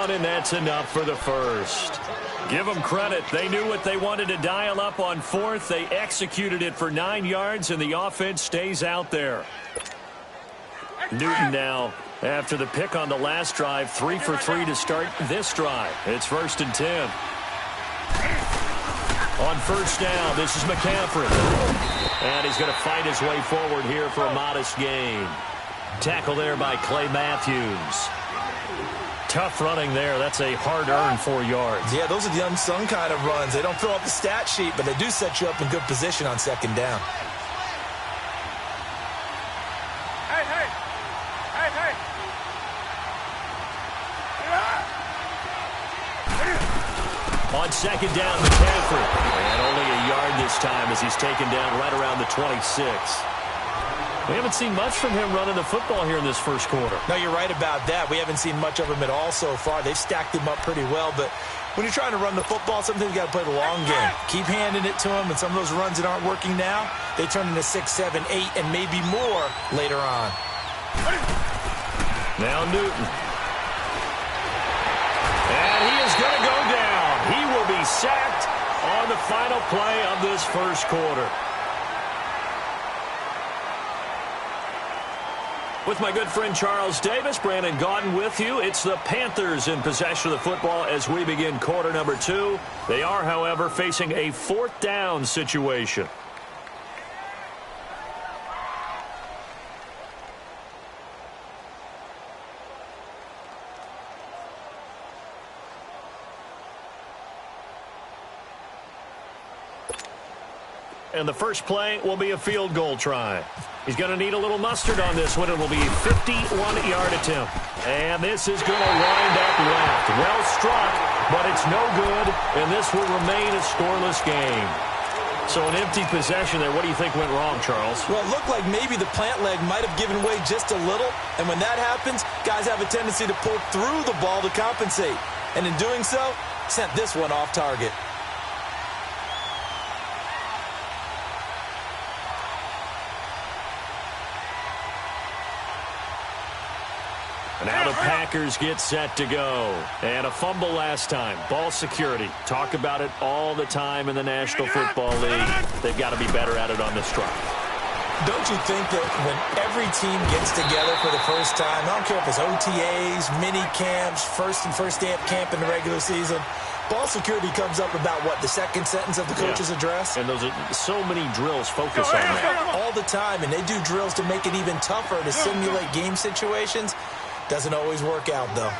one, and that's enough for the first. Give them credit. They knew what they wanted to dial up on fourth. They executed it for 9 yards, and the offense stays out there. Newton now, after the pick on the last drive, 3 for 3 to start this drive. It's 1st and 10. On first down, this is McCaffrey. And he's going to fight his way forward here for a modest gain. Tackle there by Clay Matthews. Tough running there. That's a hard-earned 4 yards. Yeah, those are the unsung kind of runs. They don't fill up the stat sheet, but they do set you up in good position on 2nd down. On 2nd down, McCaffrey. And only a yard this time as he's taken down right around the 26. We haven't seen much from him running the football here in this first quarter. No, you're right about that. We haven't seen much of him at all so far. They've stacked him up pretty well, but when you're trying to run the football, sometimes you got to play the long game. Keep handing it to him, and some of those runs that aren't working now, they turn into 6, 7, 8, and maybe more later on. Now Newton. And he is going to go down. He will be sacked on the final play of this first quarter. With my good friend Charles Davis, Brandon Gaudin with you. It's the Panthers in possession of the football as we begin quarter number 2. They are, however, facing a 4th down situation. And the first play will be a field goal try. He's going to need a little mustard on this one. It will be a 51-yard attempt. And this is going to wind up left. Well struck, but it's no good, and this will remain a scoreless game. So an empty possession there. What do you think went wrong, Charles? Well, it looked like maybe the plant leg might have given way just a little, and when that happens, guys have a tendency to pull through the ball to compensate. And in doing so, sent this one off target. And now the Packers get set to go. And a fumble last time. Ball security. Talk about it all the time in the National Football League. They've got to be better at it on this drive. Don't you think that when every team gets together for the first time, I don't care if it's OTAs, mini camps, first day of camp in the regular season, ball security comes up about, what, the second sentence of the coach's address? And those are so many drills focus on that. All the time, and they do drills to make it even tougher to simulate game situations. Doesn't always work out, though.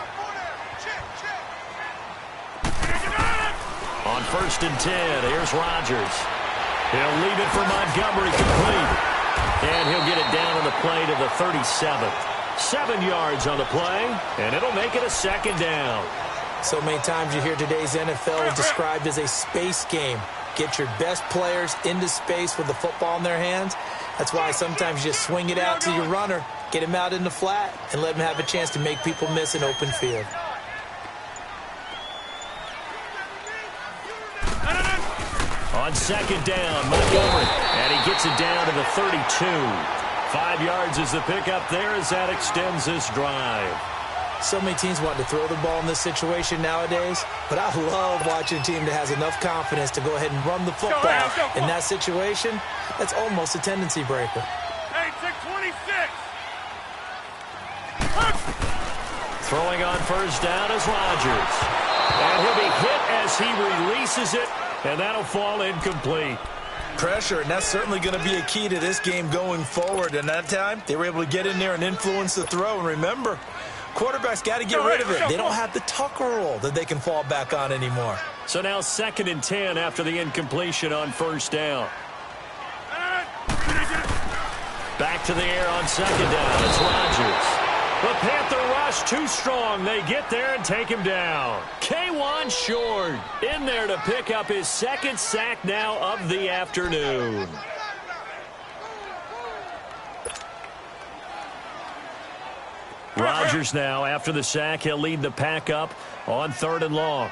On 1st and 10, here's Rodgers. He'll leave it for Montgomery complete. And he'll get it down on the play to the 37th. 7 yards on the play, and it'll make it a 2nd down. So many times you hear today's NFL described as a space game. Get your best players into space with the football in their hands. That's why sometimes you just swing it out to your runner, get him out in the flat, and let him have a chance to make people miss an open field. On 2nd down, Montgomery, and he gets it down to the 32. 5 yards is the pickup there as that extends this drive. So many teams want to throw the ball in this situation nowadays, but I love watching a team that has enough confidence to go ahead and run the football. In that situation, that's almost a tendency breaker. Throwing on 1st down is Rodgers. And he'll be hit as he releases it, and that'll fall incomplete. Pressure, and that's certainly going to be a key to this game going forward. And that time, they were able to get in there and influence the throw. And remember, quarterbacks got to get rid of it. They don't have the Tucker rule that they can fall back on anymore. So now 2nd and 10 after the incompletion on 1st down. Back to the air on 2nd down. It's Rodgers. The Panther rush too strong. They get there and take him down. K'Wan Short in there to pick up his 2nd sack now of the afternoon. Rodgers now, after the sack, he'll lead the pack up on 3rd and long.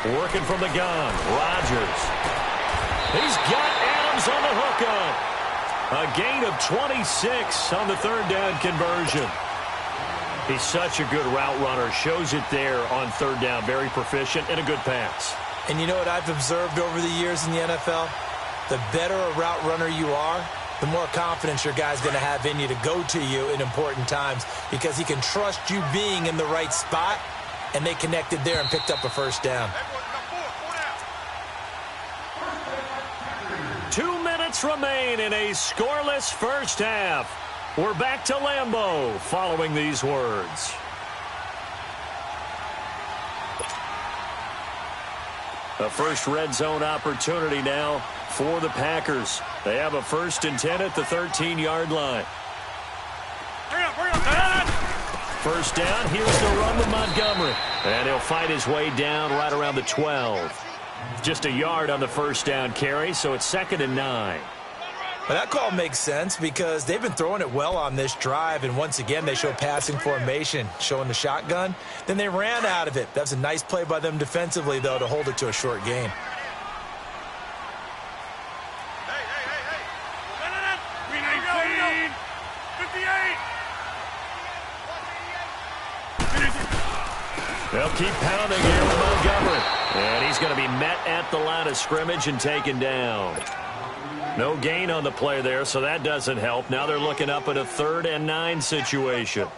Working from the gun, Rodgers. He's got Adams on the hookup. A gain of 26 on the third down conversion. He's such a good route runner. Shows it there on third down. Very proficient and a good pass. And you know what I've observed over the years in the NFL? The better a route runner you are, the more confidence your guy's going to have in you to go to you in important times because he can trust you being in the right spot, and they connected there and picked up a first down. 2 minutes remain in a scoreless first half. We're back to Lambeau following these words. A first red zone opportunity now for the Packers. They have a 1st and 10 at the 13-yard line. First down, here's the run with Montgomery. And he'll fight his way down right around the 12. Just a yard on the first down carry, so it's 2nd and 9. Well, that call makes sense because they've been throwing it well on this drive, and once again they show passing formation, showing the shotgun. Then they ran out of it. That's a nice play by them defensively, though, to hold it to a short gain. They'll keep pounding here with Montgomery. And he's going to be met at the line of scrimmage and taken down. No gain on the play there, so that doesn't help. Now they're looking up at a 3rd and 9 situation.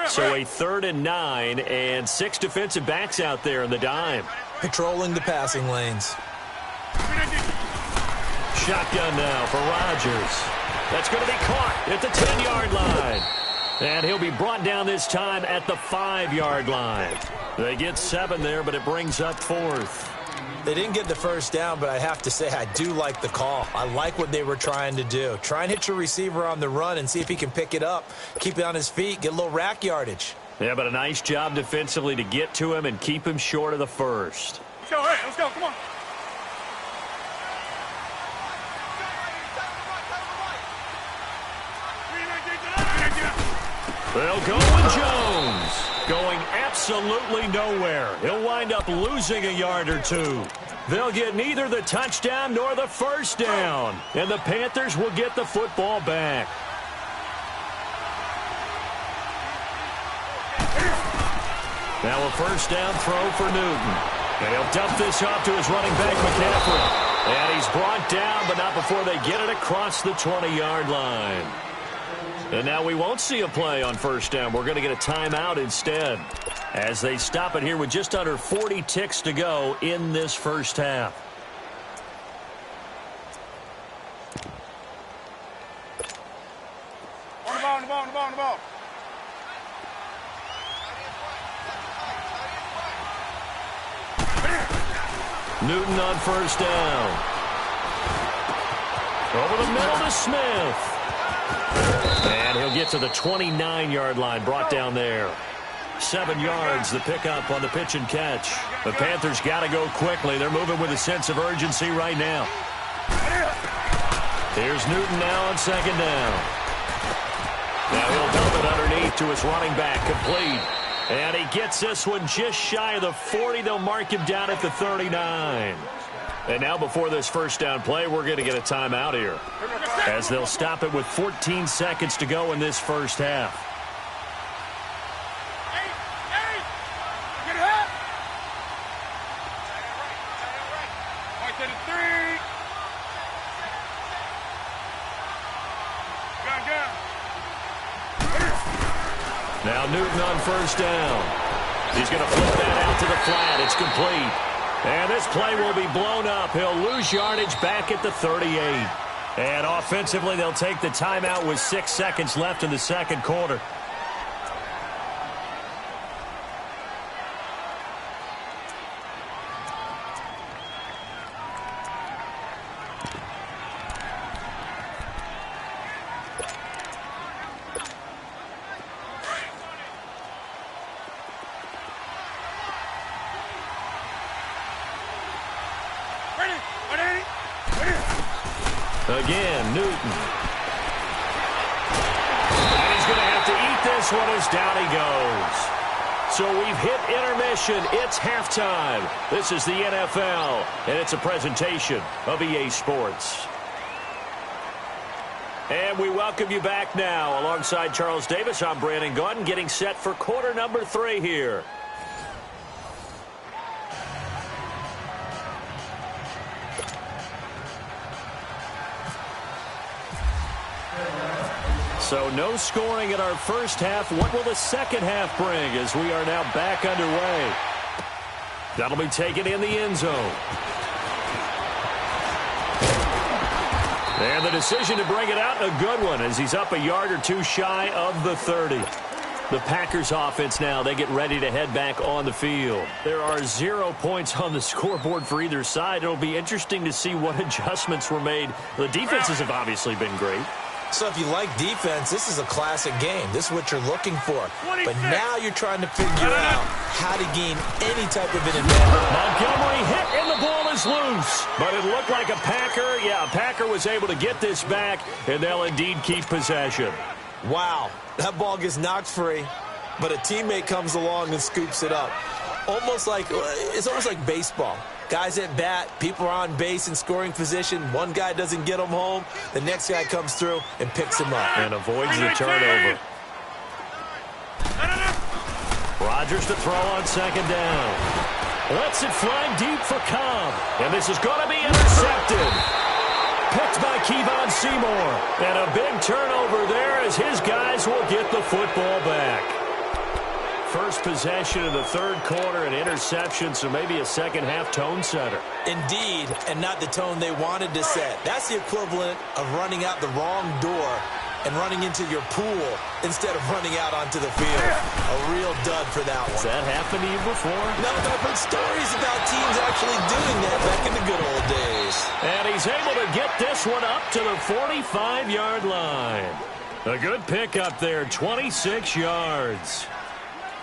So a 3rd and 9 and 6 defensive backs out there in the dime. Patrolling the passing lanes. Shotgun now for Rodgers. That's going to be caught at the 10-yard line. And he'll be brought down this time at the 5-yard line. They get 7 there, but it brings up 4th. They didn't get the first down, but I have to say I do like the call. I like what they were trying to do. Try and hit your receiver on the run and see if he can pick it up. Keep it on his feet, get a little rack yardage. Yeah, but a nice job defensively to get to him and keep him short of the first. Let's go, hey, let's go, come on. They'll go with Jones. Going absolutely nowhere. He'll wind up losing a yard or 2. They'll get neither the touchdown nor the first down. And the Panthers will get the football back. Now a first down throw for Newton. And he'll dump this off to his running back, McCaffrey. And he's brought down, but not before they get it across the 20-yard line. And now we won't see a play on first down. We're going to get a timeout instead as they stop it here with just under 40 ticks to go in this first half. On the ball, on the ball, on the ball, on the ball. Newton on first down. Over the middle to Smith. And he'll get to the 29-yard line, brought down there. 7 yards, the pickup on the pitch and catch. The Panthers got to go quickly. They're moving with a sense of urgency right now. Here's Newton now on second down. Now he'll dump it underneath to his running back, complete. And he gets this one just shy of the 40. They'll mark him down at the 39. And now before this first down play, we're going to get a timeout here, as they'll stop it with 14 seconds to go in this first half. Get it up. Right to the 3. Gun. Now Newton on first down. He's going to flip that out to the flat. It's complete. And this play will be blown up. He'll lose yardage back at the 38. And offensively, they'll take the timeout with 6 seconds left in the second quarter. Again, Newton. And he's going to have to eat this one as down he goes. So we've hit intermission. It's halftime. This is the NFL, and it's a presentation of EA Sports. And we welcome you back now. Alongside Charles Davis, I'm Brandon Gaudin, getting set for quarter number 3 here. So no scoring in our first half. What will the second half bring as we are now back underway? That'll be taken in the end zone. And the decision to bring it out, a good one, as he's up a yard or two shy of the 30. The Packers offense now, they get ready to head back on the field. There are 0 points on the scoreboard for either side. It'll be interesting to see what adjustments were made. The defenses have obviously been great. So if you like defense, this is a classic game. This is what you're looking for. But now you're trying to figure out how to gain any type of an advantage. Montgomery hit, and the ball is loose. But it looked like a Packer. Yeah, a Packer was able to get this back, and they'll indeed keep possession. Wow, that ball gets knocked free, but a teammate comes along and scoops it up. It's almost like baseball. Guys at bat, people are on base in scoring position. One guy doesn't get him home. The next guy comes through and picks him up. And avoids the turnover. Rodgers to throw on second down. Lets it fly deep for Cobb. And this is going to be intercepted. Picked by Kevon Seymour. And a big turnover there as his guys will get the football back. First possession of the third quarter, an interception, so maybe a second-half tone setter. Indeed, and not the tone they wanted to set. That's the equivalent of running out the wrong door and running into your pool instead of running out onto the field. A real dud for that one. Has that happened to you before? No, but I've heard stories about teams actually doing that back in the good old days. And he's able to get this one up to the 45-yard line. A good pickup there, 26 yards.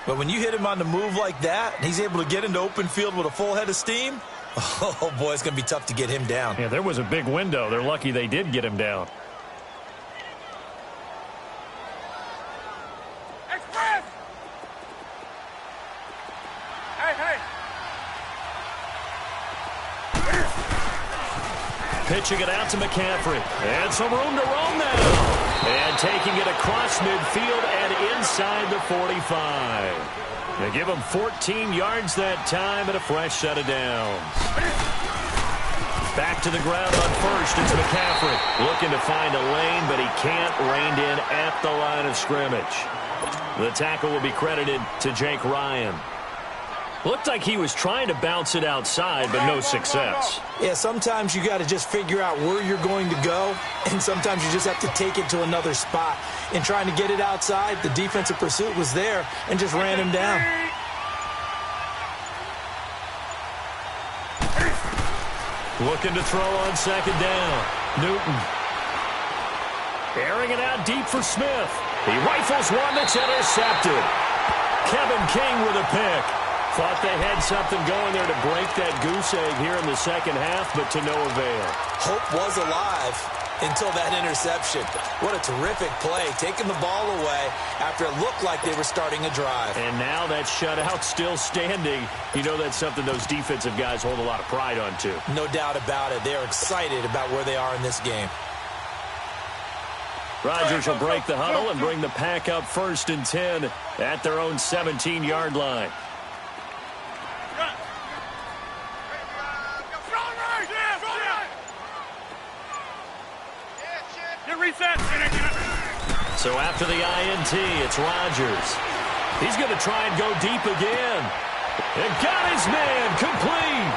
But when you hit him on the move like that, and he's able to get into open field with a full head of steam, oh, boy, it's going to be tough to get him down. Yeah, there was a big window. They're lucky they did get him down. Express! Hey! Pitching it out to McCaffrey. And some room to roam now. And taking it across midfield and inside the 45. They give him 14 yards that time and a fresh set of downs. Back to the ground on first. It's McCaffrey looking to find a lane, but he can't. Reined in at the line of scrimmage. The tackle will be credited to Jake Ryan. Looked like he was trying to bounce it outside, but no success. Yeah, sometimes you got to just figure out where you're going to go, and sometimes you just have to take it to another spot. In trying to get it outside, the defensive pursuit was there and just ran him down. Looking to throw on second down. Newton. Airing it out deep for Smith. He rifles one that's intercepted. Kevin King with a pick. Thought they had something going there to break that goose egg here in the second half, but to no avail. Hope was alive until that interception. What a terrific play, taking the ball away after it looked like they were starting a drive. And now that shutout still standing. You know that's something those defensive guys hold a lot of pride on, too. No doubt about it. They are excited about where they are in this game. Rodgers will break the huddle and bring the pack up 1st and 10 at their own 17-yard line. So after the INT, it's Rodgers. He's going to try and go deep again. And got his man complete.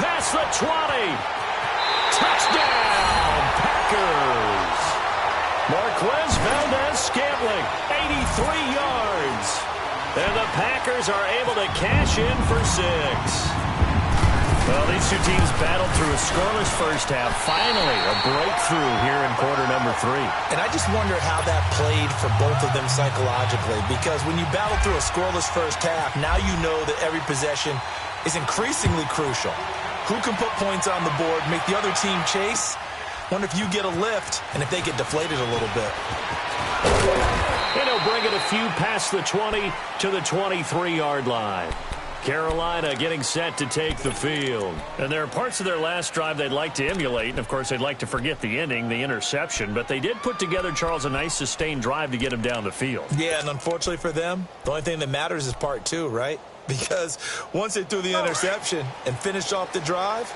Past the 20. Touchdown, Packers. Marquez Valdez-Scantling, 83 yards. And the Packers are able to cash in for 6. Well, these two teams battled through a scoreless first half. Finally, a breakthrough here in quarter number 3. And I just wonder how that played for both of them psychologically, because when you battle through a scoreless first half, now you know that every possession is increasingly crucial. Who can put points on the board, make the other team chase? Wonder if you get a lift and if they get deflated a little bit. And he'll bring it a few past the 20 to the 23-yard line. Carolina getting set to take the field. And there are parts of their last drive they'd like to emulate. And, of course, they'd like to forget the ending, the interception. But they did put together, Charles, a nice sustained drive to get him down the field. Yeah, and unfortunately for them, the only thing that matters is part two, right? Because once they threw the interception and finished off the drive,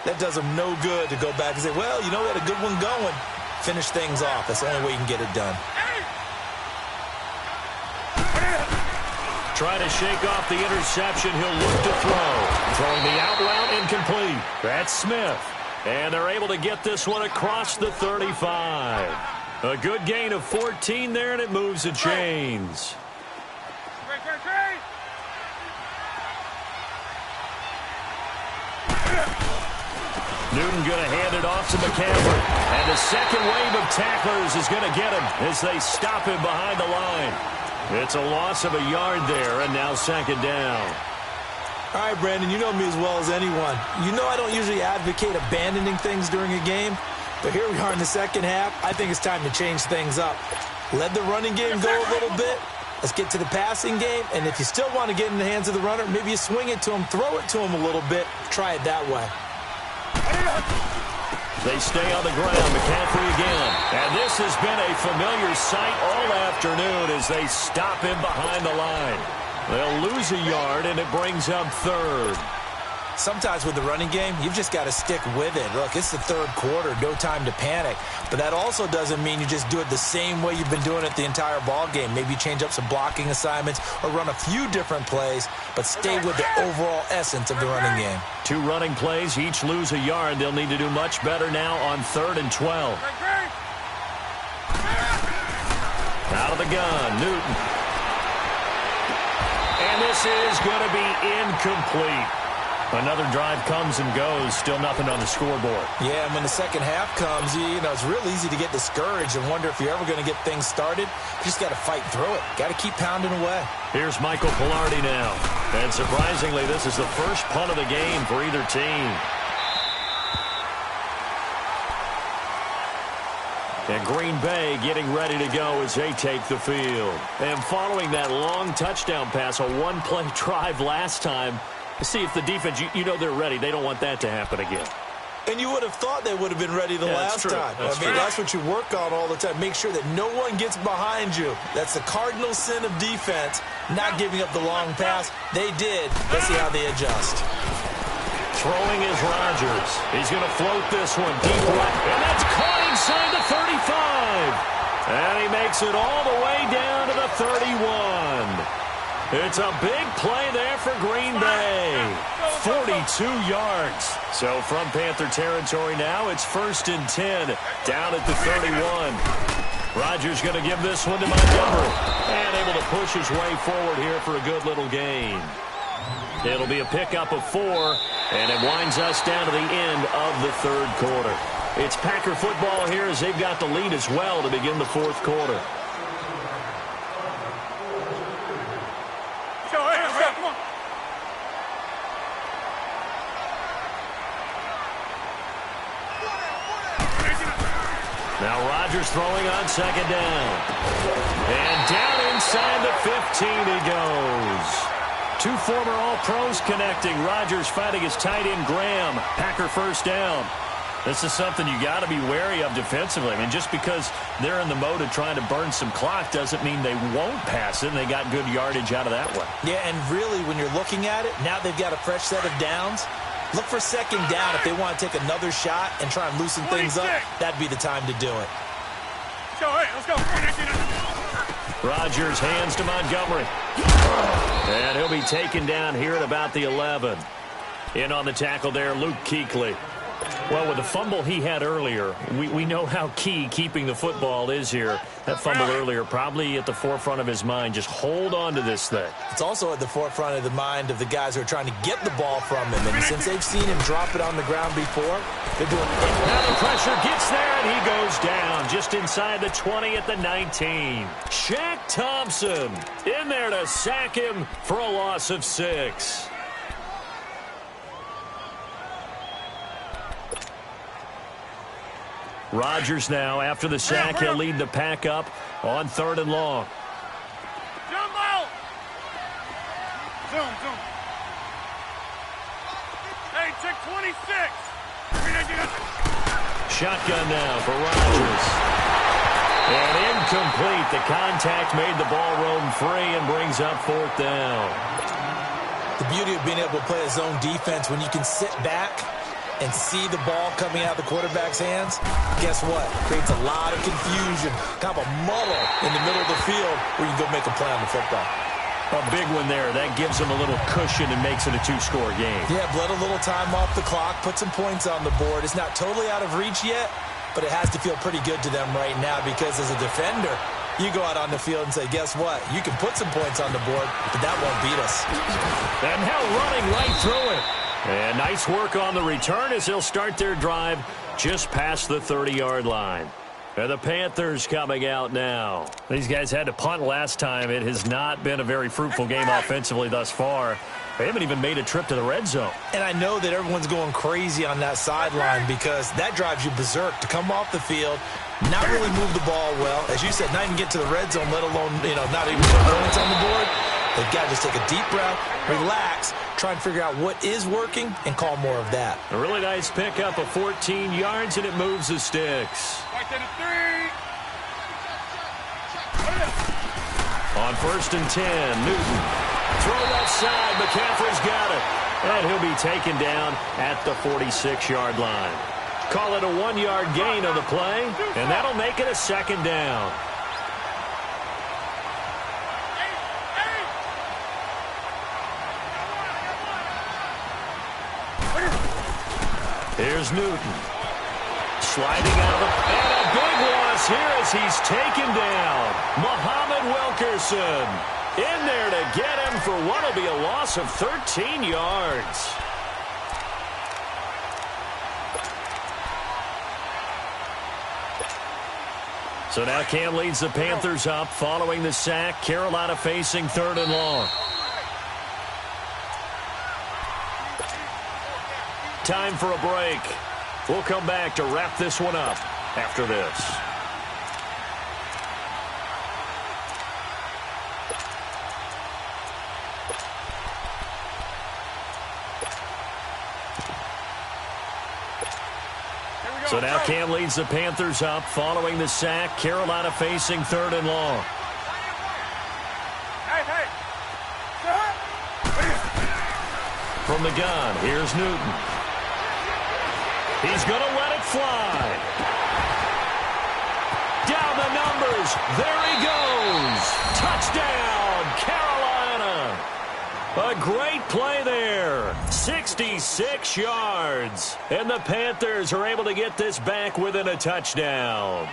that does them no good to go back and say, well, you know, we had a good one going. Finish things off. That's the only way you can get it done. Trying to shake off the interception. He'll look to throw. Throwing the out route incomplete. That's Smith. And they're able to get this one across the 35. A good gain of 14 there, and it moves the chains. Newton going to hand it off to McCaffrey. And the second wave of tacklers is going to get him as they stop him behind the line. It's a loss of a yard there, and now second down. All right, Brandon, you know me as well as anyone. You know I don't usually advocate abandoning things during a game, but here we are in the second half. I think it's time to change things up. Let the running game go a little bit. Let's get to the passing game, and if you still want to get in the hands of the runner, maybe you swing it to him, throw it to him a little bit. Try it that way. They stay on the ground. McCaffrey again. And this has been a familiar sight all afternoon as they stop him behind the line. They'll lose a yard, and it brings up third. Sometimes with the running game, you've just got to stick with it. Look, it's the third quarter, no time to panic. But that also doesn't mean you just do it the same way you've been doing it the entire ball game. Maybe you change up some blocking assignments or run a few different plays, but stay with the overall essence of the running game. Two running plays, each lose a yard. They'll need to do much better now on 3rd and 12. Out of the gun, Newton. And this is going to be incomplete. Another drive comes and goes, still nothing on the scoreboard. Yeah, and when the second half comes, you know, it's real easy to get discouraged and wonder if you're ever going to get things started. You just got to fight through it. Got to keep pounding away. Here's Michael Pilardi now. And surprisingly, this is the first punt of the game for either team. And Green Bay getting ready to go as they take the field. And following that long touchdown pass, a one-play drive last time, see if the defense, you know they're ready. They don't want that to happen again. And you would have thought they would have been ready the last time. That's what you work on all the time. Make sure that no one gets behind you. That's the cardinal sin of defense, not giving up the long pass. They did. Let's see how they adjust. Throwing is Rodgers. He's going to float this one deep right. And that's caught inside the 35. And he makes it all the way down to the 31. It's a big play there for Green Bay. 42 yards. So from Panther territory now, it's 1st and 10 down at the 31. Rodgers going to give this one to Montgomery. And able to push his way forward here for a good little gain. It'll be a pickup of 4, and it winds us down to the end of the 3rd quarter. It's Packer football here as they've got the lead as well to begin the 4th quarter. Now Rodgers throwing on 2nd down. And down inside the 15 he goes. Two former All-Pros connecting. Rodgers fighting his tight end Graham. Packer 1st down. This is something you got to be wary of defensively. I mean, just because they're in the mode of trying to burn some clock doesn't mean they won't pass it, and they got good yardage out of that one. Yeah, and really, when you're looking at it, now they've got a fresh set of downs. Look for 2nd down if they want to take another shot and try and loosen things up. That'd be the time to do it. Let's go. Rodgers hands to Montgomery. And he'll be taken down here at about the 11. In on the tackle there, Luke Kuechly. Well, with the fumble he had earlier, we know how key keeping the football is here. That fumble earlier probably at the forefront of his mind. Just hold on to this thing. It's also at the forefront of the mind of the guys who are trying to get the ball from him. And since they've seen him drop it on the ground before, they're doing it. Now the pressure gets there, and he goes down just inside the 20 at the 19. Shaq Thompson in there to sack him for a loss of 6. Rodgers now, after the sack, he'll lead the pack up on 3rd and long. Jump out! Zoom. Hey, check 26! Shotgun now for Rodgers. And incomplete. The contact made the ball roam free and brings up 4th down. The beauty of being able to play a zone defense when you can sit back and see the ball coming out of the quarterback's hands, guess what? Creates a lot of confusion, kind of a muddle in the middle of the field where you can go make a play on the football. A big one there. That gives them a little cushion and makes it a 2-score game. Yeah, bled a little time off the clock, put some points on the board. It's not totally out of reach yet, but it has to feel pretty good to them right now because as a defender, you go out on the field and say, guess what? You can put some points on the board, but that won't beat us. And now running right through it. And nice work on the return as they'll start their drive just past the 30-yard line. And the Panthers coming out now. These guys had to punt last time. It has not been a very fruitful game offensively thus far. They haven't even made a trip to the red zone. And I know that everyone's going crazy on that sideline because that drives you berserk to come off the field, not really move the ball well. As you said, not even get to the red zone, let alone, not even put points on the board. They've got to just take a deep breath, relax, try and figure out what is working, and call more of that. A really nice pickup of 14 yards, and it moves the sticks. On 1st and 10, Newton. Throw left side, McCaffrey's got it. And he'll be taken down at the 46-yard line. Call it a 1-yard gain on the play, and that'll make it a 2nd down. Here's Newton. Sliding out of the... And a big loss here as he's taken down. Muhammad Wilkerson in there to get him for what will be a loss of 13 yards. So now Cam leads the Panthers up following the sack. Carolina facing 3rd and long. Time for a break. We'll come back to wrap this one up after this. So now Cam leads the Panthers up following the sack. Carolina facing 3rd and long. From the gun, here's Newton. He's going to let it fly. Down the numbers. There he goes. Touchdown, Carolina. A great play there. 66 yards. And the Panthers are able to get this back within a touchdown.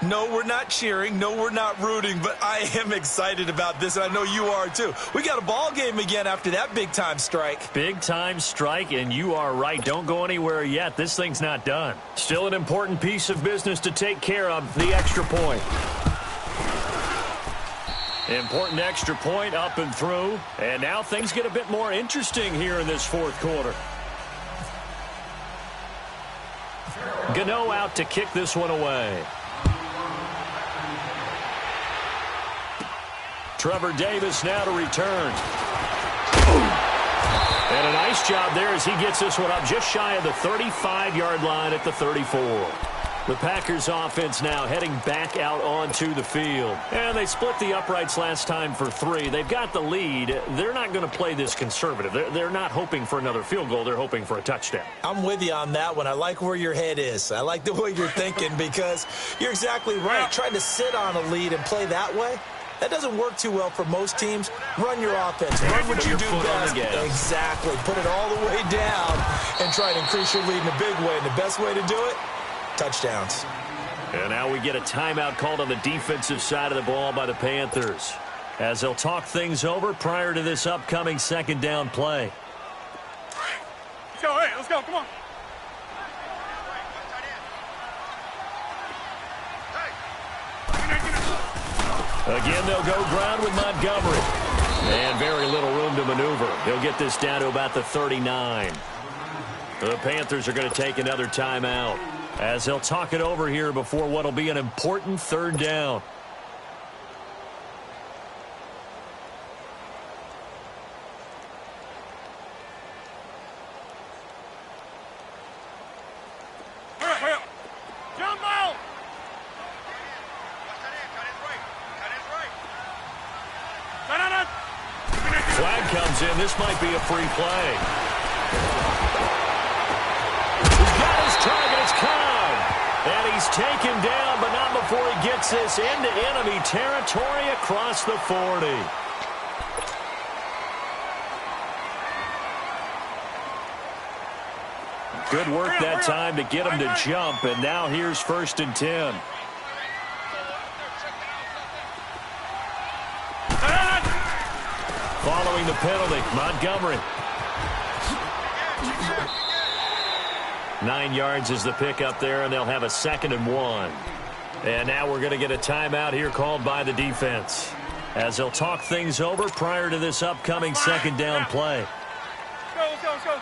No, we're not cheering. No, we're not rooting, but I am excited about this, and I know you are too. We got a ball game again after that big-time strike. Big-time strike, and you are right. Don't go anywhere yet. This thing's not done. Still an important piece of business to take care of, the extra point. Important extra point up and through, and now things get a bit more interesting here in this 4th quarter. Gano out to kick this one away. Trevor Davis now to return. And a nice job there as he gets this one up just shy of the 35-yard line at the 34. The Packers offense now heading back out onto the field. And they split the uprights last time for 3. They've got the lead. They're not going to play this conservative. They're not hoping for another field goal. They're hoping for a touchdown. I'm with you on that one. I like where your head is. I like the way you're thinking because you're exactly right. Trying to sit on a lead and play that way, that doesn't work too well for most teams. Run your offense. Run what you do best. Exactly. Put it all the way down and try to increase your lead in a big way. And the best way to do it, touchdowns. And now we get a timeout called on the defensive side of the ball by the Panthers as they'll talk things over prior to this upcoming 2nd down play. Let's go. Hey, let's go. Come on. Again, they'll go ground with Montgomery. And very little room to maneuver. He'll get this down to about the 39. The Panthers are going to take another timeout. as he'll talk it over here before what will be an important third down. Flag comes in. This might be a free play. He's got his target. It's Cobb. And he's taken down, but not before he gets this into enemy territory across the 40. Good work that time to get him to jump, and now here's 1st and 10. Following the penalty, Montgomery. 9 yards is the pickup there, and they'll have a 2nd and 1. And now we're going to get a timeout here called by the defense, as they'll talk things over prior to this upcoming 2nd down play. Let's go.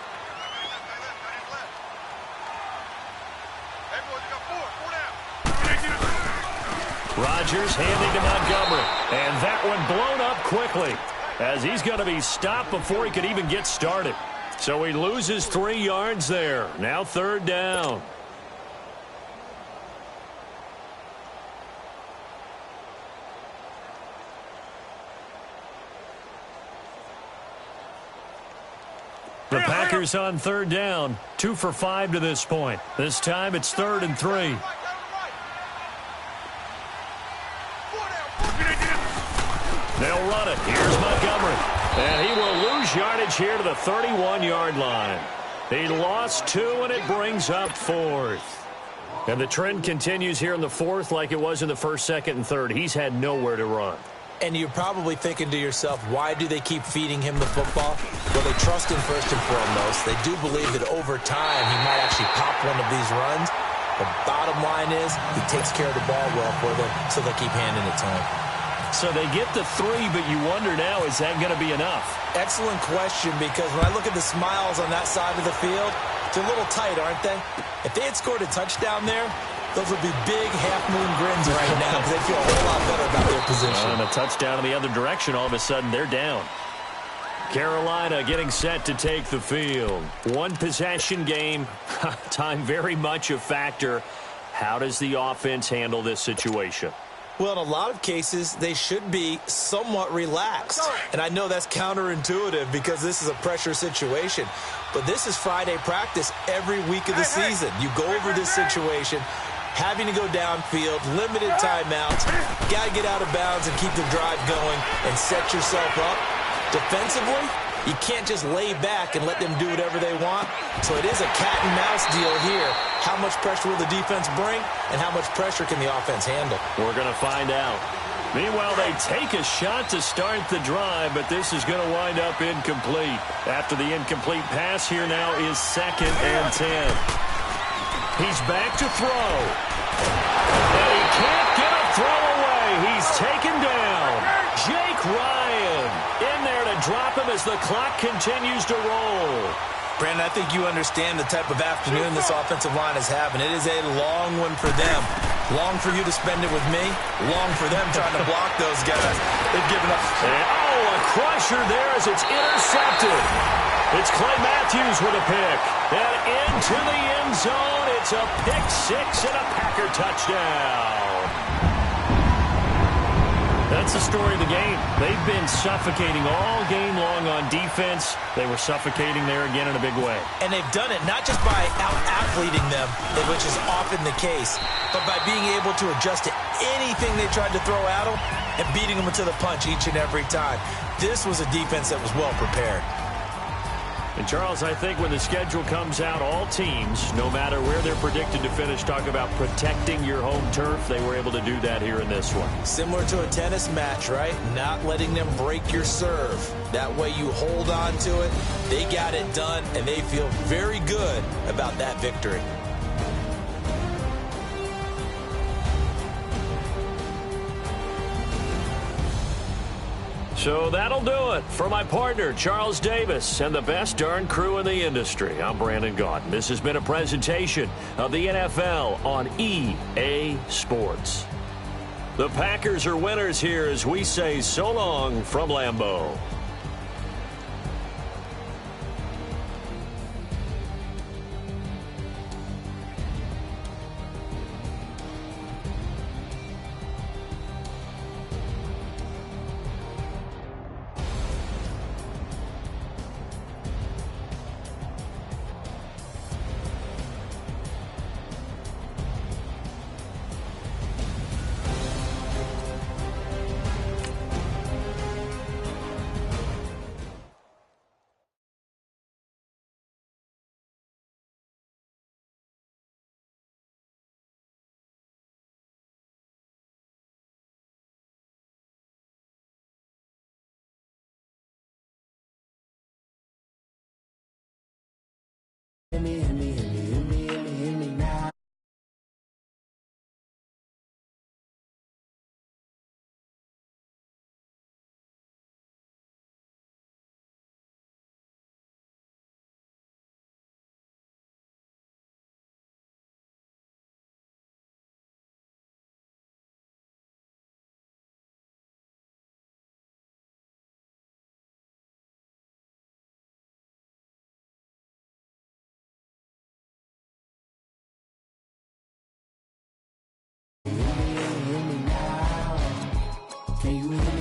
Rodgers handing to Montgomery, and that one blown up quickly, as he's going to be stopped before he could even get started. So he loses 3 yards there. Now 3rd down. The Packers on 3rd down, 2 for 5 to this point. This time it's 3rd and 3. They'll run it. Here's Montgomery. And he will lose yardage here to the 31-yard line. He lost 2, and it brings up 4th. And the trend continues here in the 4th like it was in the 1st, 2nd, and 3rd. He's had nowhere to run. And you're probably thinking to yourself, why do they keep feeding him the football? Well, they trust him first and foremost. They do believe that over time he might actually pop one of these runs. The bottom line is he takes care of the ball well for them, so they keep handing it to him. So they get the 3, but you wonder now, is that going to be enough? Excellent question, because when I look at the smiles on that side of the field, they're a little tight, aren't they? If they had scored a touchdown there, those would be big half-moon grins right now, because they feel a whole lot better about their position. And a touchdown in the other direction, all of a sudden they're down. Carolina getting set to take the field. 1 possession game, time very much a factor. How does the offense handle this situation? Well, in a lot of cases, they should be somewhat relaxed. And I know that's counterintuitive because this is a pressure situation. But this is Friday practice every week of the season. You go over this situation, having to go downfield, limited timeouts, got to get out of bounds and keep the drive going and set yourself up. Defensively, you can't just lay back and let them do whatever they want. So it is a cat-and-mouse deal here. How much pressure will the defense bring, and how much pressure can the offense handle? We're going to find out. Meanwhile, they take a shot to start the drive, but this is going to wind up incomplete. After the incomplete pass, here now is 2nd and 10. He's back to throw. And he can't get a throw away. He's taken down. Jake Ryan in there to drop him as the clock continues to roll. Brandon, I think you understand the type of afternoon this offensive line is having. It is a long one for them. Long for you to spend it with me. Long for them trying to block those guys. They've given up. Oh, a crusher there as it's intercepted. It's Clay Matthews with a pick. And into the end zone. It's a pick 6 and a Packer touchdown. That's the story of the game. They've been suffocating all game long on defense. They were suffocating there again in a big way. And they've done it not just by out-athleting them, which is often the case, but by being able to adjust to anything they tried to throw at them and beating them to the punch each and every time. This was a defense that was well prepared. And, Charles, I think when the schedule comes out, all teams, no matter where they're predicted to finish, talk about protecting your home turf. They were able to do that here in this one. Similar to a tennis match, right? Not letting them break your serve. That way you hold on to it. They got it done, and they feel very good about that victory. So that'll do it. For my partner, Charles Davis, and the best darn crew in the industry, I'm Brandon Gaudin. This has been a presentation of the NFL on EA Sports. The Packers are winners here as we say so long from Lambeau. Can you